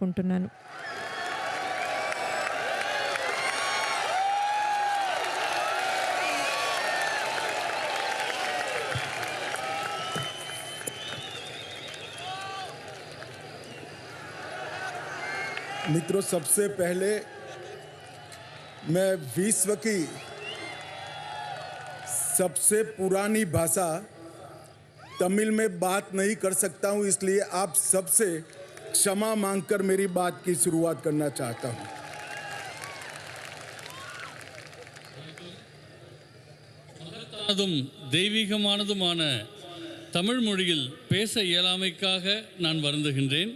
కోరుకుంటున్నాను. मित्रों, सबसे पहले मैं विश्व की सबसे पुरानी भाषा तमिल में बात नहीं कर सकता हूं, इसलिए आप सबसे क्षमा मांगकर मेरी बात की शुरुआत करना चाहता हूं. அதும் தெய்வீகமானதுமான தமிழ் மொழியில் பேச இயலாமைக்காக நான் வருந்துகின்றேன்.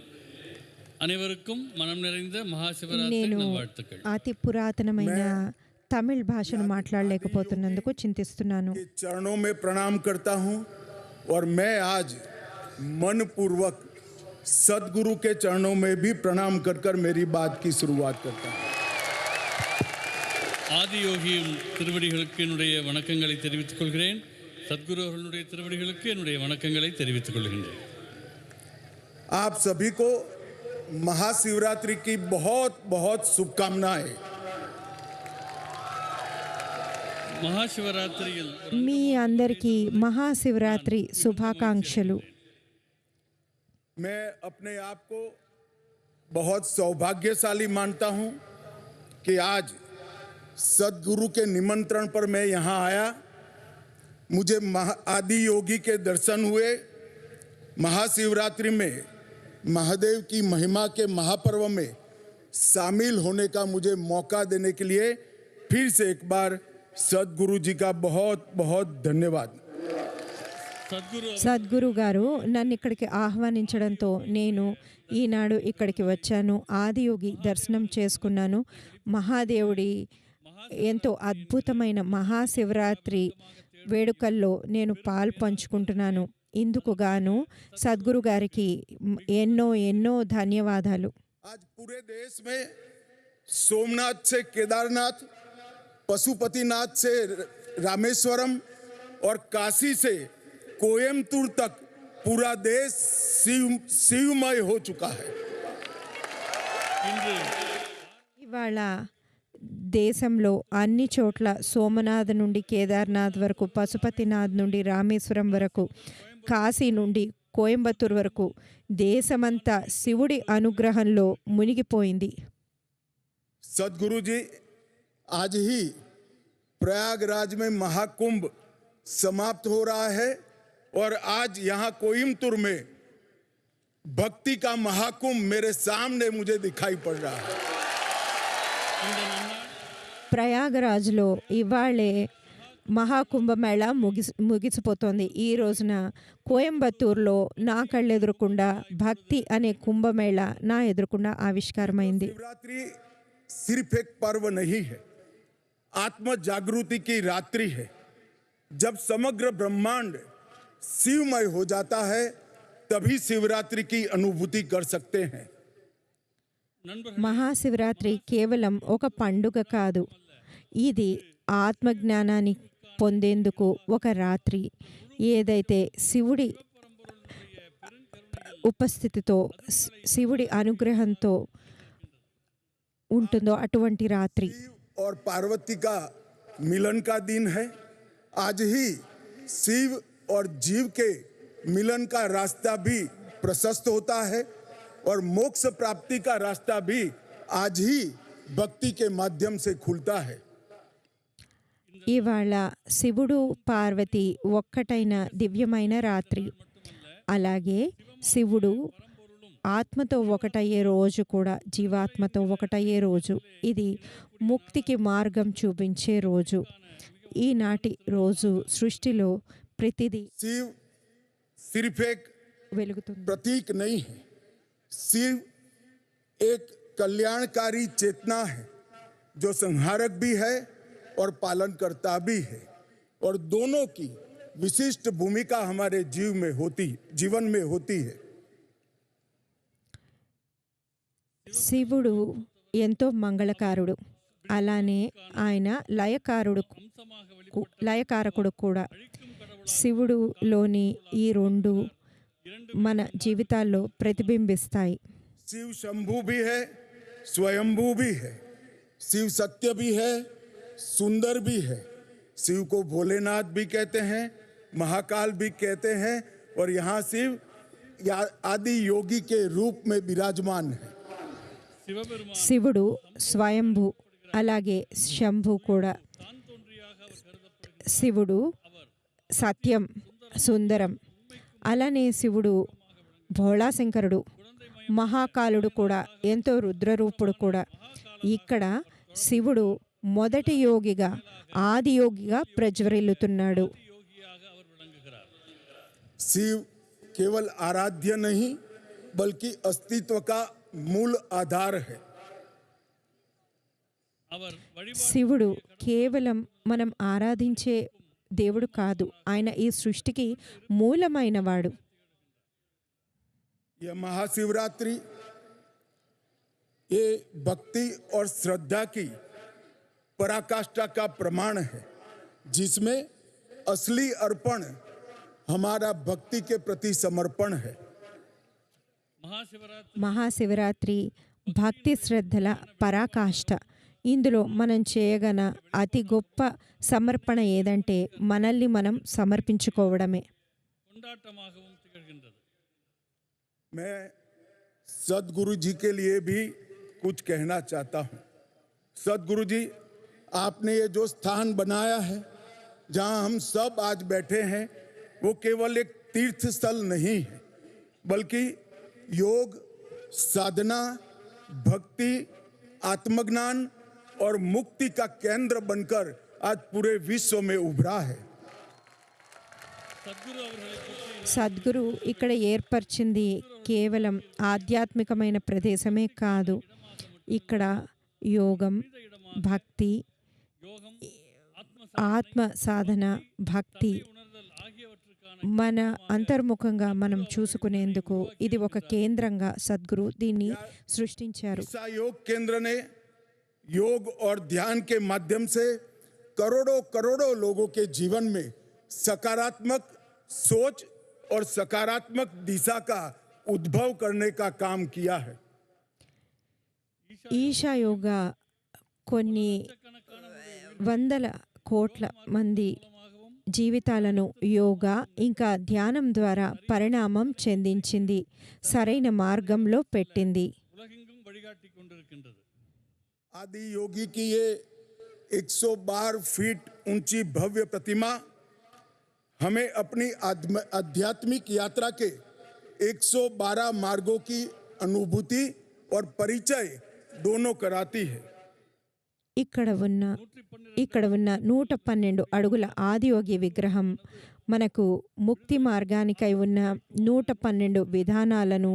అనివరకం మనం నిరైంద మహాశివరాత్రి నల్వార్తకల్. అతి పురాతనమైన తమిళ్ భాషను మాట్లాడలేకపోతున్నందుకు చింతిస్తున్నాను. चरणों में प्रणाम करता हूं और मैं आज मनपूर्वक सद्गुरु के चरणों में भी प्रणाम कर मेरी बात की शुरुआत करता हूं. ஆதியோகியின் திருவடிகளுக்கு என்னுடைய வணக்கங்களை தெரிவித்துக் கொள்கிறேன். சத்குரு அவர்களுடைய திருவடிகளுக்கு என்னுடைய வணக்கங்களை தெரிவித்துக் கொள்கின்றேன். आप सभी को महाशिवरात्रि की बहुत बहुत शुभकामनाएं. మహాశివరాత్రిயில் మీ అందరికీ మహాశివరాత్రి శుభాకాంక్షలు. मैं अपने आप को बहुत सौभाग्यशाली मानता हूं कि आज सद्गुरु के निमंत्रण पर मैं यहां आया. मुझे आदि योगी के दर्शन हुए. महाशिवरात्रि में महादेव की महिमा के महापर्व में शामिल होने का मुझे मौका देने के लिए फिर से एक बार सद्गुरु जी का बहुत बहुत धन्यवाद. సద్గురు గారు నన్ను ఇక్కడికి ఆహ్వానించడంతో నేను ఈనాడు ఇక్కడికి వచ్చాను. ఆదియోగి దర్శనం చేసుకున్నాను. మహాదేవుడి ఎంతో అద్భుతమైన మహాశివరాత్రి వేడుకల్లో నేను పాలు పంచుకుంటున్నాను. ఇందుకు గాను సద్గురు గారికి ఎన్నో ఎన్నో ధన్యవాదాలు. आज पूरे देश में सोमनाथ से केदारनाथ, पशुपतिनाथ से रामेश्वरम और काशी से कोयम्बतूर तक पूरा देश शिवमय हो चुका है. ఇవాళ దేశంలో అన్ని చోట్ల సోమనాథ్ నుండి కేదార్నాథ్ వరకు, పశుపతినాథ్ నుండి రామేశ్వరం వరకు, కాశీ నుండి కోయంబత్తూర్ వరకు దేశమంతా శివుడి అనుగ్రహంలో మునిగిపోయింది. सदगुरु जी, आज ही प्रयागराज में महाकुंभ समाप्त हो रहा है और आज यहाँ कोयम्बतूर में भक्ति का महाकुंभ मेरे सामने मुझे दिखाई पड़ रहा है. ప్రయాగరాజ్లో ఇవాళే మహాకుంభమేళ ముగిసిపోతోంది. ఈ రోజున కోయంబత్తూర్లో నా కళ్ళెదురకుండా భక్తి అనే కుంభమేళ నా ఎదురకుండా ఆవిష్కారమైంది. शिवरात्रि सिर्फ एक पर्व नहीं है, आत्म जागृति की रात्रि है. जब समग्र ब्रह्मांड शिवमय हो जाता है तभी शिवरात्रि की अनुभूति कर सकते हैं. మహాశివరాత్రి కేవలం ఒక పండుగ కాదు, ఇది ఆత్మజ్ఞానాన్ని పొందేందుకు ఒక రాత్రి. ఏదైతే శివుడి ఉపస్థితితో, శివుడి అనుగ్రహంతో ఉంటుందో అటువంటి రాత్రి. और पार्वती का मिलन का दिन है. आज ही शिव और जीव के मिलन का रास्ता भी प्रशस्त होता है और मोक्ष प्राप्ति का रास्ता भी आज ही भक्ति के माध्यम से खुलता है. ఇవాళ శివుడు పార్వతి ఒక్కటైన దివ్యమైన రాత్రి. అలాగే శివుడు ఆత్మతో ఒకటయ్యే రోజు కూడా, జీవాత్మతో ఒకటయ్యే రోజు. ఇది ముక్తికి మార్గం చూపించే రోజు. ఈనాటి రోజు సృష్టిలో ప్రతిదీ शिव सिर्फ एक వెలుగుతుంది. प्रतीक नहीं है, शिव एक कल्याणकारी चेतना है जो संहारक भी है और पालनकर्ता भी है. और दोनों की विशिष्ट भूमिका हमारे जीवन में होती है. శివుడు ఎంతో మంగళకారుడు, అలానే ఆయన లయకారకుడు కూడా. శివుడులోని ఈ రెండు మన జీవితాల్లో ప్రతిబింబిస్తాయి. शिव शंभु भी है, स्वयंभू भी है, शिव सत्य भी है, सुंदर भी है। शिव को भोलेनाथ भी कहते हैं, महाकाल भी कहते हैं, और यहाँ शिव आदि योगी के रूप में विराजमान है। சிவபெருமான் శివుడు స్వయంభు, అలాగే శంభు కూడా. தான் தோன்றியாக அவர் கருதப்படுகிறார். శివుడు సత్యం, సుందరం. అలానే శివుడు భోళాశంకరుడు, మహాకాలుడు కూడా, ఎంతో రుద్రరూపుడు కూడా. ఇక్కడ శివుడు మొదటి యోగిగా, ఆది యోగిగా ప్రజ్వరిల్లుతున్నాడు. யோகியாக அவர் விளங்குகிறார். शिव केवल आराध्य नहीं बल्कि अस्तित्व का मूल आधार है। அவர் வழிபாடு శివుడు కేవలం మనం ఆరాధించే దేవుడు కాదు, ఆయన ఈ సృష్టికి మూలమైన వాడు. यह महाशिवरात्रि ये भक्ति और श्रद्धा की पराकाष्ठा का प्रमाण है, जिसमें असली अर्पण हमारा भक्ति के प्रति समर्पण है। மகாசிவராத்திரி మహాశివరాత్రి భక్తి శ్రద్ధల పరాకాష్ఠ. ఇందులో మనం చేయగల అతి గొప్ప సమర్పణ ఏదంటే మనల్ని మనం సమర్పించుకోవడమే. கொண்டாட்டமாகவும் திகழ்கின்றது. मैं सदगुरु जी के लिए भी कुछ कहना चाहता हूँ। सदगुरु जी, आपने ये जो स्थान बनाया है जहाँ हम सब आज बैठे हैं, वो केवल एक तीर्थ स्थल नहीं है, बल्कि योग, साधना, भक्ति, आत्मज्ञान और मुक्ति का केंद्र बनकर आज पूरे विश्व में उभरा है। சத்குரு அவர்களை பற்றி సద్గురు ఇక్కడ ఏర్పరిచింది కేవలం ఆధ్యాత్మికమైన ప్రదేశమే కాదు. ఇక్కడ యోగం, భక్తి, யோகம், ఆత్మ సాధన, భక్తి உணர்தல் ஆகியவற்றுக்கான మన అంతర్ముఖంగా మనం చూసుకునేందుకు ఇది ఒక కేంద్రంగా సద్గురు దీన్ని సృష్టించారు. ईसा योग केंद्र ने योग और ध्यान के माध्यम से करोड़ों करोड़ों लोगों के जीवन में सकारात्मक सोच और सकारात्मक दिशा का उद्भव करने का काम किया है। ఈశా యోగా కొన్ని వందల కోట్ల మంది జీవితాలను యోగా ఇంకా ధ్యానం ద్వారా పరిణామం చెందించింది, సరైన మార్గంలో పెట్టింది. உலகெங்கும் வழிகாட்டி கொண்டிருக்கின்றது. आदि योगी की ये 112 फीट ऊंची भव्य प्रतिमा हमें अपनी आध्यात्मिक यात्रा के 112 मार्गों की अनुभूति और परिचय दोनों कराती है। ఇక్కడ ఉన్న 112 అడుగుల ఆదియోగి విగ్రహం మనకు ముక్తి మార్గానికై ఉన్న 112 విధానాలను,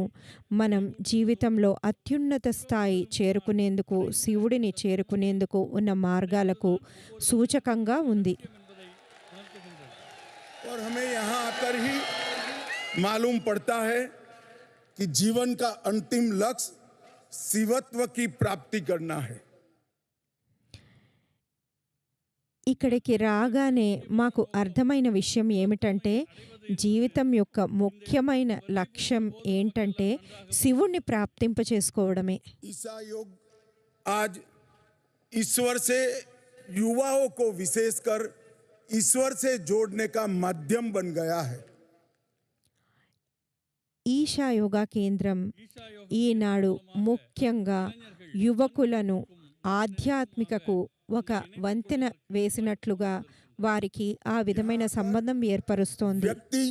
మనం జీవితంలో అత్యున్నత స్థాయి చేరుకునేందుకు, శివుడిని చేరుకునేందుకు ఉన్న మార్గాలకు సూచకంగా ఉంది. और हमें यहाँ आकर ही मालूम पड़ता है कि जीवन का अंतिम लक्ष्य शिवत्व की प्राप्ति करना है। ఇక్కడికి రాగానే మాకు అర్థమైన విషయం ఏమిటంటే, జీవితం యొక్క ముఖ్యమైన లక్ష్యం ఏంటంటే శివుణ్ణి ప్రాప్తింప చేసుకోవడమే. ईसा योग आज ईश्वर से युवाओं को विशेषकर ईश्वर से जोड़ने का माध्यम बन गया है। ఈశా యోగా కేంద్రం ఈనాడు ముఖ్యంగా యువకులను ఆధ్యాత్మికకు ఒక వంతెన వేసినట్లుగా వారికి ఆ విధమైన సంబంధం ఏర్పరుస్తోంది. व्यक्ति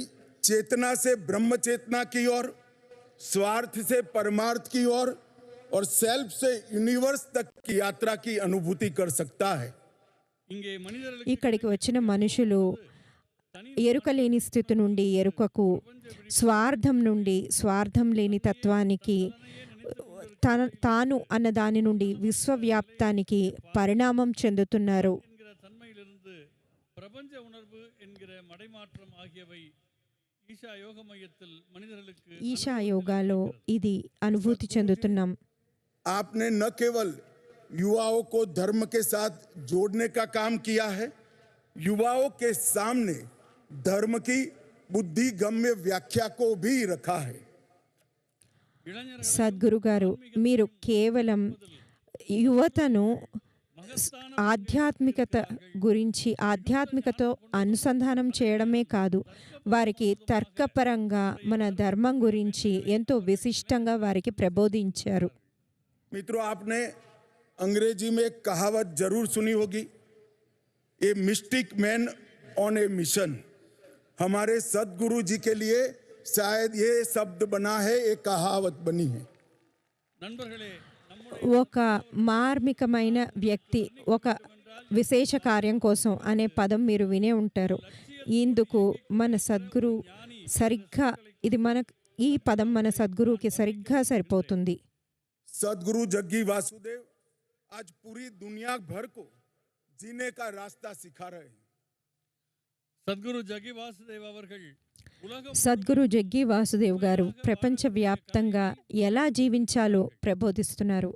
चेतना से ब्रह्म चेतना की ओर, स्वार्थ से परमार्थ की ओर और सेल्फ से यूनिवर्स तक की यात्रा की अनुभूति कर सकता है। இங்கே மனிதர்களுக்கு ఇక్కడికి వచ్చిన మనుషులు ఎరుక లేని స్థితి నుండి ఎరుకకు, స్వార్థం నుండి స్వార్థం లేని తత్వానికి, తాను అన్న దాని నుండి విశ్వవ్యాప్తానికి పరిణామం చెందుతున్నారు. என்கிற தன்மையிலிருந்து பிரபஞ்ச உணர்வு என்கிற மடைமாற்றம் ஆகியவை ஈஷா யோக மையத்தில் மனிதர்களுக்கு ఈశా యోగాలో ఇది అనుభూతి చెందుతున్నాం. आपने न केवल युवाओं को धर्म के साथ जोड़ने का काम किया है, युवाओं के सामने धर्म की बुद्धिगम्य व्याख्या को भी रखा है। ఇళஞர సద్గురు గారు, మీరు కేవలం యువతను ఆధ్యాత్మికత గురించి ఆధ్యాత్మికతో అనుసంధానం చేయడమే కాదు, వారికి తర్కపరంగా మన ధర్మం గురించి ఎంతో విశిష్టంగా వారికి ప్రబోధించారు. मित्रों, आपने अंग्रेजी में एक कहावत जरूर सुनी होगी, a mystic man on A mission. हमारे सदगुरु जी के लिए शायद ये शब्द बना है, एक कहावत बनी है। நண்பர்களே, நம்முடைய ఒక మార్మికమైన వ్యక్తి ఒక విశేష కార్యం కోసం అనే పదం మీరు వినే ఉంటారు. ఇందుకు మన సద్గురు సరిగ్గా ఈ పదం మన సద్గురువుకి సరిగ్గా సరిపోతుంది. सदगुरु जग्गी वासुदेव आज पूरी दुनिया भर को जीने का रास्ता सिखा रहे हैं। సద్గురు జగ్గి వాసుదేవ్ అవர்கள் ఉలగం సద్గురు జగ్గి వాసుదేవ్ గారు ప్రపంచవ్యాప్తంగా ఎలా జీవించాలో ప్రబోధిస్తున్నారు.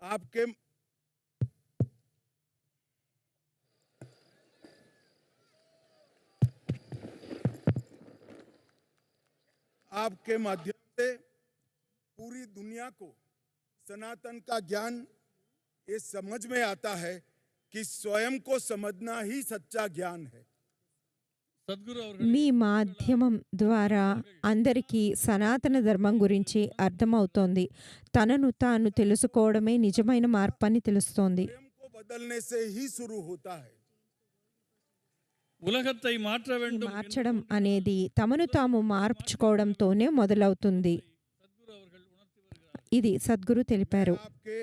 आपके आपके माध्यम से पूरी दुनिया को सनातन का ज्ञान ये समझ में आता है कि स्वयं को समझना ही सच्चा ज्ञान है। సద్గురు అవர்கள் మీ మాధ్యమం ద్వారా అందరికీ సనాతన ధర్మం గురించి అర్థమవుతోంది. తనను తాను తెలుసుకోవడమే నిజమైన మార్పు అని తెలుస్తోంది. स्वयं को बदलने से ही शुरू होता है। ఉలగத்தை మాற்ற வேண்டும் మార్చడం అనేది తమను తాము మార్చుకోవడంతోనే మొదలవుతుంది. సద్గురు అవர்கள் ఉణర్తి வருகிறார். ఇది సద్గురు తెలిపారు. आपके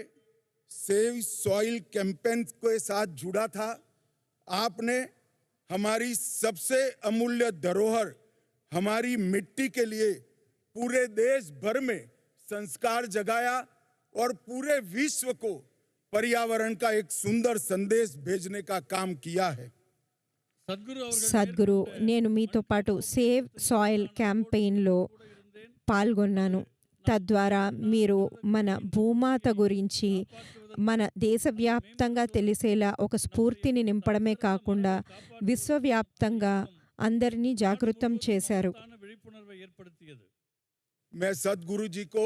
सेव सॉइल कैंपेन के साथ जुड़ा था। आपने हमारी सबसे अमूल्य धरोहर हमारी मिट्टी के लिए पूरे देश भर में संस्कार जगाया और पूरे विश्व को पर्यावरण का एक सुंदर संदेश भेजने का काम किया है। సద్గురు అవர்கள் సద్గురు, నేను మీతో పాటు సేవ్ సాయిల్ క్యాంపెయిన్లో పాల్గొన్నాను. తద్వారా మీరు మన భూమాత గురించి మన దేశవ్యాప్తంగా తెలిసేలా ఒక స్ఫూర్తిని నింపడమే కాకుండా విశ్వవ్యాప్తంగా అందరినీ జాగృతం చేశారు. తాన విழிப்புணர்வை ஏற்படுத்தியது. मैं सदगुरु जी को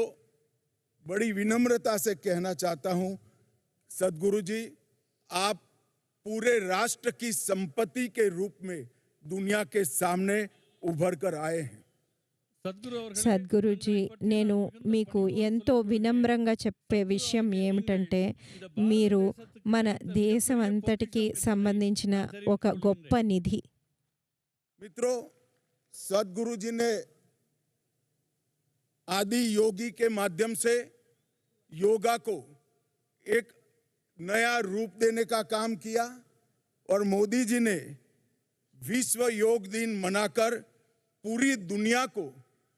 बड़ी विनम्रता से कहना चाहता हूं, सदगुरु जी, आप पूरे राष्ट्र की संपत्ति के रूप में दुनिया के सामने उभर कर आए हैं। సద్గురు అవர்கள் సద్గురుజీ, నేను మీకు ఎంతో వినమ్రంగా చెప్పే విషయం ఏమిటంటే, మీరు మన దేశం అంతటికి సంబంధించిన ఒక గొప్ప నిధి. मित्रों, सदगुरु जी ने आदि योगी के माध्यम से योगा को एक नया रूप देने का काम किया और मोदी जी ने विश्व योग दिन मनाकर पूरी दुनिया को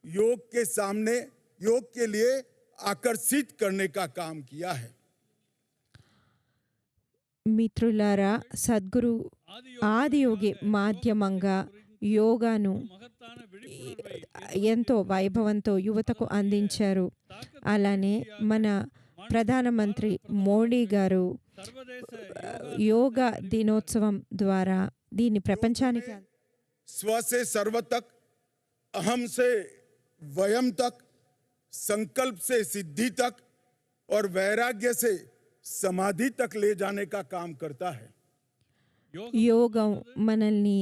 योग के सामने योग के लिए आकर्षित करने का काम किया है। మిత్రులారా, సద్గురు ఆదియోగి మాధ్యమంగా యోగాను మహత్తాన విழிப்புணர்வை ఎంతో వైభవంతో యువతకు అందించారు. అలానే మన ప్రధానమంత్రి మోడీ గారు సర్వదేశ యోగా దినోత్సవం ద్వారా దీన్ని ప్రపంచానికి स्व से सर्व तक, अहम से वयम तक, संकल्प से सिद्धि तक और वैराग्य से समाधि तक ले जाने का काम करता है। యోగం మనల్ని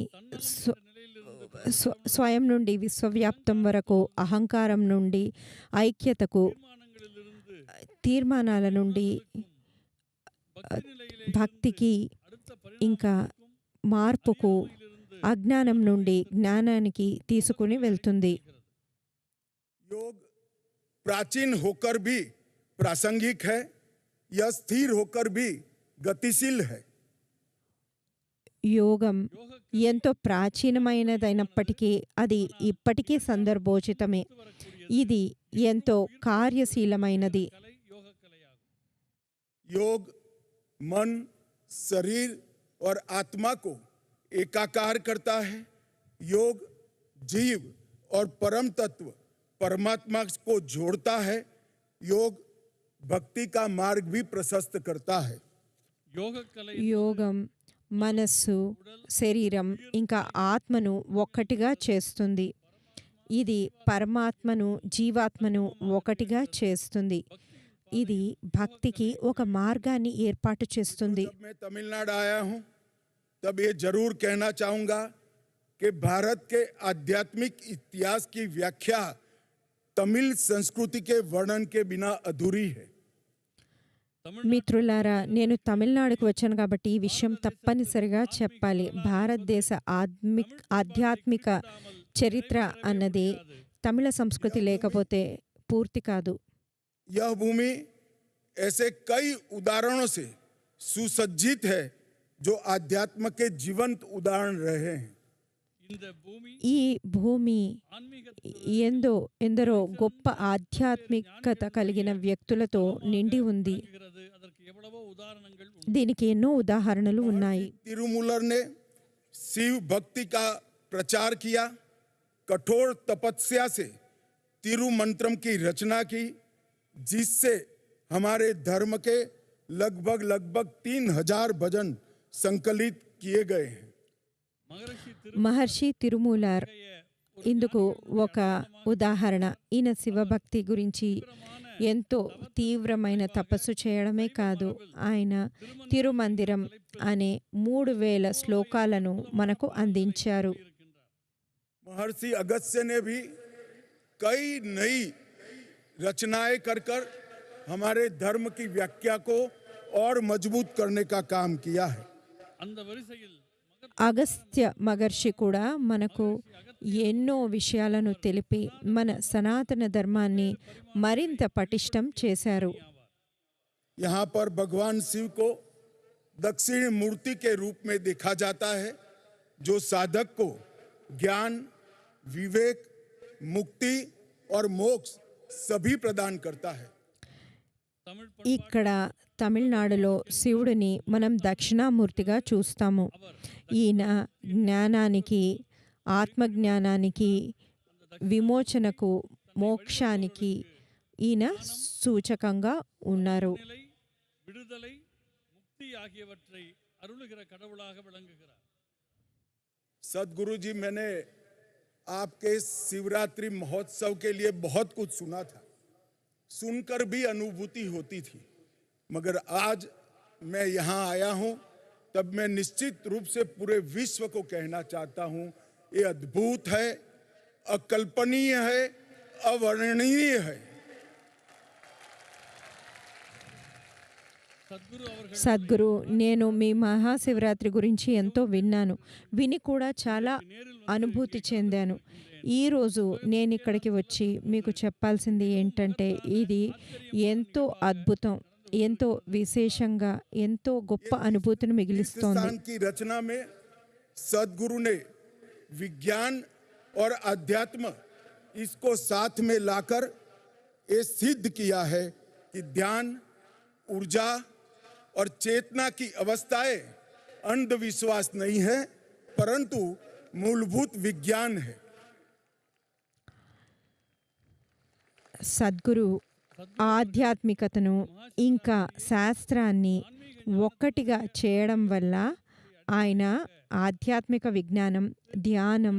స్వయం నుండి విశ్వవ్యాప్తం వరకు, అహంకారం నుండి ఐక్యతకు, తీర్మానాల నుండి భక్తికి, ఇంకా మార్పుకు, అజ్ఞానం నుండి జ్ఞానానికి తీసుకుని వెళ్తుంది. योग प्राचीन होकर भी प्रासंगिक है, यह स्थिर होकर भी गतिशील है। యోగం ఎంతో ప్రాచీనమైనదైనప్పటికీ అది ఇప్పటికీ సందర్భోచితమే. ఇది ఎంతో కార్యశీలమైనది. கலை யோக கலையாகும். योग मन, शरीर और आत्मा को एकाकार करता है। योग जीव और परम तत्व परमात्मा को जोड़ता है योग भक्ति का मार्ग भी प्रशस्त करता है। యోగ కళ యోగం మనస్సు, శరీరం ఇంకా ఆత్మను ఒక్కటిగా చేస్తుంది. ఇది పరమాత్మను, జీవాత్మను ఒకటిగా చేస్తుంది. ఇది భక్తికి ఒక మార్గాన్ని ఏర్పాటు చేస్తుంది. जब मैं तमिलनाडु आया हूं तब ये जरूर कहना चाहूंगा कि भारत के आध्यात्मिक इतिहास की व्याख्या तमिल संस्कृति के वर्णन के बिना अधूरी है। మిత్రులారా, నేను తమిళనాడుకు వచ్చాను కాబట్టి ఈ విషయం తప్పనిసరిగా చెప్పాలి. భారతదేశ ఆధ్యాత్మిక చరిత్ర అన్నది తమిళ సంస్కృతి లేకపోతే పూర్తి కాదు. यह भूमि ऐसे कई उदाहरणों से सुसज्जित है जो आध्यात्म के जीवंत उदाहरण रहे हैं। இந்த பூமி ఈ భూమి ஆன்மீக ఎందరో గొప్ప ఆధ్యాత్మికత కలిగిన వ్యక్తులతో నిండి ఉంది. அதற்கு எவ்வளவோ உதாரணங்கள் உண்டு. దీనికి ఎన్నో ఉదాహరణలు ఉన్నాయి. तिरुमूलर ने शिव भक्ति का प्रचार किया, कठोर तपस्या से तिरुमंत्रम की रचना की, जिससे हमारे धर्म के लगभग 3000 भजन संकलित किए गए हैं। மகரிஷி మహర్షి తిరుమూలర్ ఇందుకు ఒక ఉదాహరణ. ఈయన శివభక్తి గురించి ఎంతో తీవ్రమైన తపస్సు చేయడమే కాదు, ఆయన తిరుమందిరం అనే 3000 శ్లోకాలను మనకు అందించారు. महर्षि अगस्त्य ने भी कई नई रचनाएं कर हमारे धर्म की व्याख्या को और मजबूत करने का काम किया है। அந்த வரிசையில் అగస్త్య మహర్షి కూడా మనకు ఎన్నో విషయాలను తెలిపి మన సనాతన ధర్మాన్ని మరింత పటిష్టం చేశారు. यहाँ पर भगवान शिव को दक्षिण मूर्ति के रूप में देखा जाता है, जो साधक को ज्ञान, विवेक, मुक्ति और मोक्ष सभी प्रदान करता है। தமிழ் ఇక్కడ తమిళనాడులో శివుడిని మనం దక్షిణామూర్తిగా చూస్తాము. ఈయన జ్ఞానానికి, ఆత్మజ్ఞానానికి, విమోచనకు, మోక్షానికి ఈయన సూచకంగా ఉన్నారు. நிலை, விடுதலை, முக்தி ஆகியவற்றை அருளுகிற கடவுளாக விளங்குகிறார். सदगुरु जी, मैंने आपके शिवरात्रि महोत्सव के लिए बहुत कुछ सुना था, सुनकर भी अनुभूति होती थी, मगर आज मैं यहाँ आया हूँ तब मैं निश्चित रूप से पूरे विश्व को कहना चाहता हूँ, ये अद्भुत है, अकल्पनीय है, अवर्णनीय है। சத்குரு அவர்கள் సద్గురు, నేను మీ మహాశివరాత్రి గురించి ఎంతో విన్నాను, విని కూడా చాలా అనుభూతి చెందాను. ఈరోజు నేను ఇక్కడికి వచ్చి మీకు చెప్పాల్సింది ఏంటంటే, ఇది ఎంతో అద్భుతం, ఎంతో విశేషంగా, ఎంతో గొప్ప అనుభూతిని మిగిలిస్తోంది. हिंदुस्तान की रचना में सदगुरु ने विज्ञान और अध्यात्म इसको साथ में लाकर ये सिद्ध किया है कि ध्यान, ऊर्जा और चेतना की अवस्थाएं अंधविश्वास नहीं है, परंतु मूलभूत विज्ञान है। సద్గురు ఆధ్యాత్మికతను ఇంకా శాస్త్రాన్ని ఒక్కటిగా చేయడం వల్ల ఆయన ఆధ్యాత్మిక విజ్ఞానం, ధ్యానం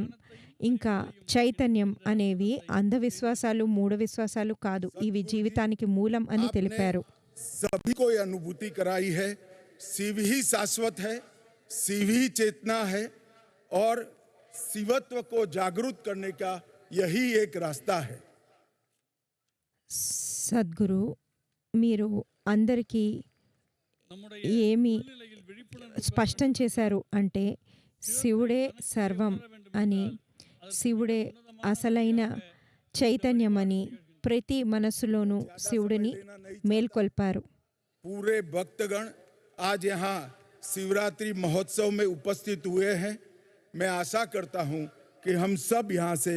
ఇంకా చైతన్యం అనేవి అంధవిశ్వాసాలు, మూఢ విశ్వాసాలు కాదు, ఇవి జీవితానికి మూలం అని తెలిపారు. सभी को ये अनुभूति कराई है, शिव ही शाश्वत है, शिव ही चेतना है और शिवत्व को जागरूक करने का यही एक रास्ता है। సద్గురు, మీరు అందరికీ நம்முடைய ఏమి நிலையில் விழிப்புணர்வு స్పష్టం చేశారు అంటే, శివుడే సర్వం అని, శివుడే అసలైన చైతన్యమని ప్రతి మనస్సులోనూ శివుడిని మేల్కొల్పారు. पूरे भक्तगण आज यहाँ शिवरात्रि महोत्सव में उपस्थित हुए हैं। मैं आशा करता हूँ कि हम सब यहाँ से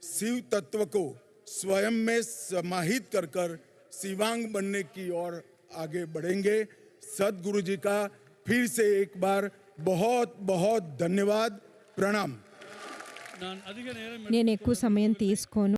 शिव तत्व को स्वयं में समाहित कर शिवांग बनने की ओर आगे बढ़ेंगे। सदगुरु जी का फिर से एक बार बहुत बहुत धन्यवाद, प्रणाम। நான் அதிக நேரம் నేను ఎక్కువ సమయం తీసుకోను.